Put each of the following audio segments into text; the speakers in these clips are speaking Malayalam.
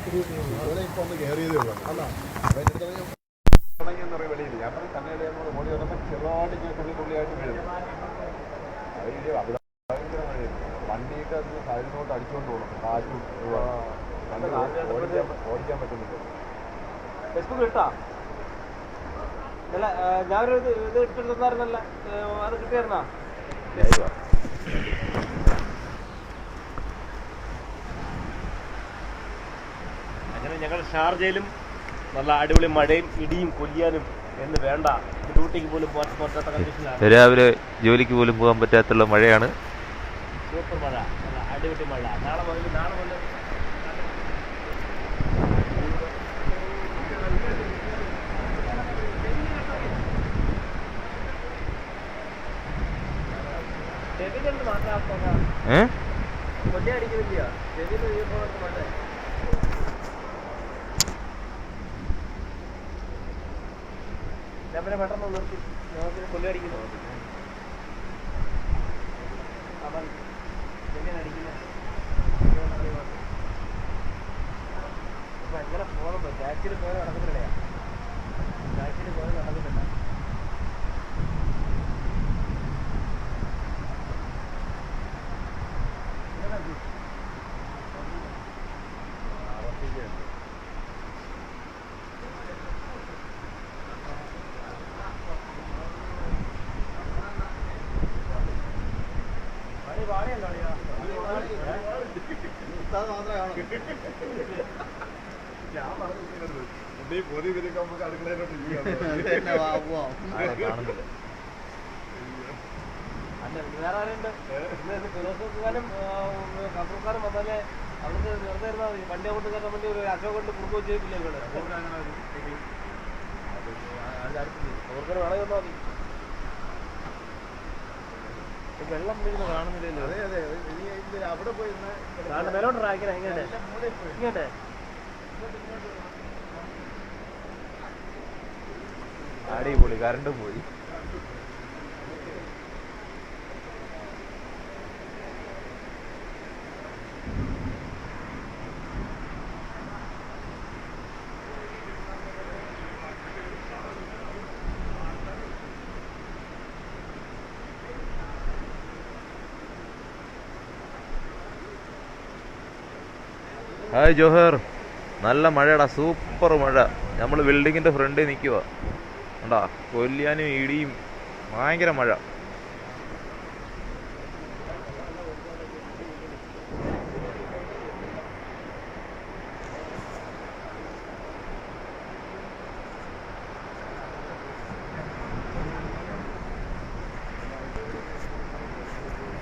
ഇപ്പൊ ഒന്ന് കയറിയതേ ഉള്ളൂ. അല്ല തുടങ്ങിയെന്ന് പറയും വെളിയിൽ. ഞാൻ പറയും തന്നെ ഓടി വന്നപ്പോൾ ചെറുതായിട്ട് ഇങ്ങനെ തുള്ളിയായിട്ട് വീഴും. അത് അവിടെ ഭയങ്കര മഴയായിരുന്നു. വണ്ടിയൊക്കെ അതിന് സൈഡിലോട്ട് അടിച്ചുകൊണ്ട് പോകണം. കാറ്റും ഓടിക്കാൻ പറ്റുന്നില്ല. ഫേസ്ബുക്ക് ഇട്ടാ അല്ല ഞാനൊരു ഇത് ഇട്ടിരുന്നായിരുന്നല്ല, അത് കിട്ടിയായിരുന്നാ? അങ്ങനെ ഞങ്ങൾ ഷാർജയിലും നല്ല അടിപൊളി മഴയും ഇടിയും കൊല്ലിയാനും എന്ന് വേണ്ട, ഡ്യൂട്ടിക്ക് പോലും പോകാൻ പറ്റാത്ത കണ്ടീഷനാണ്. രാവിലെ ജോലിക്ക് പോലും പോകാൻ പറ്റാത്തുള്ള മഴയാണ്. സൂപ്പർ മഴ, നല്ല അടിപൊളി മഴ. നാളെ മുതൽ കൊല്ലി അടിക്കുന്നില്ല, ഞാൻ പിന്നെ പെട്ടെന്ന് നിർത്തി. ഞങ്ങൾക്ക് കൊല്ലി അടിക്കുന്നു, അവൻ എങ്ങനെ അടിക്കുന്നത് ഇപ്പൊ എങ്ങനെ പോകണം? ടാക്സിയിൽ പോയാൽ നടക്കുന്നില്ല, ടാക്സിയിൽ പോയാൽ നടക്കുന്നില്ല. ഞാൻ പറഞ്ഞു പൊതി വിരിക്കാൻ നമുക്ക് അടുക്കളയിലോട്ട് വേറെ ആരുണ്ട്? ഫിറോസുകാരും കസർക്കാരും വന്നാലേ അവിടുത്തെ വെറുതെ ഇരുന്നാൽ മതി. വണ്ടി അങ്ങോട്ട് കയറാൻ വേണ്ടി ഒരു അശോക് കൊണ്ട് കുടുംബം വെച്ചിട്ടില്ല ഇവിടെ. അവർക്ക് വേണമെങ്കിൽ വന്നാൽ മതി. വെള്ളം വീഴുന്ന കാണുന്നില്ലല്ലോ. അതെ അതെ, അവിടെ പോയി മേലോട്ട് ഇങ്ങനെ ഇങ്ങോട്ടെ അടിപൊളി കറണ്ടും പോയി. ഹായ് ജോഹർ, നല്ല മഴടാ, സൂപ്പർ മഴ. നമ്മൾ ബിൽഡിങ്ങിൻ്റെ ഫ്രണ്ടിൽ നിൽക്കുക, കണ്ടാ കൊല്ലിയാനും ഇടിയും, ഭയങ്കര മഴ.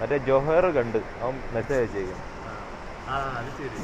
മറ്റേ ജോഹർ കണ്ട് അവൻ മെസ്സേജ് അയച്ചേക്കും. അത് ശരി.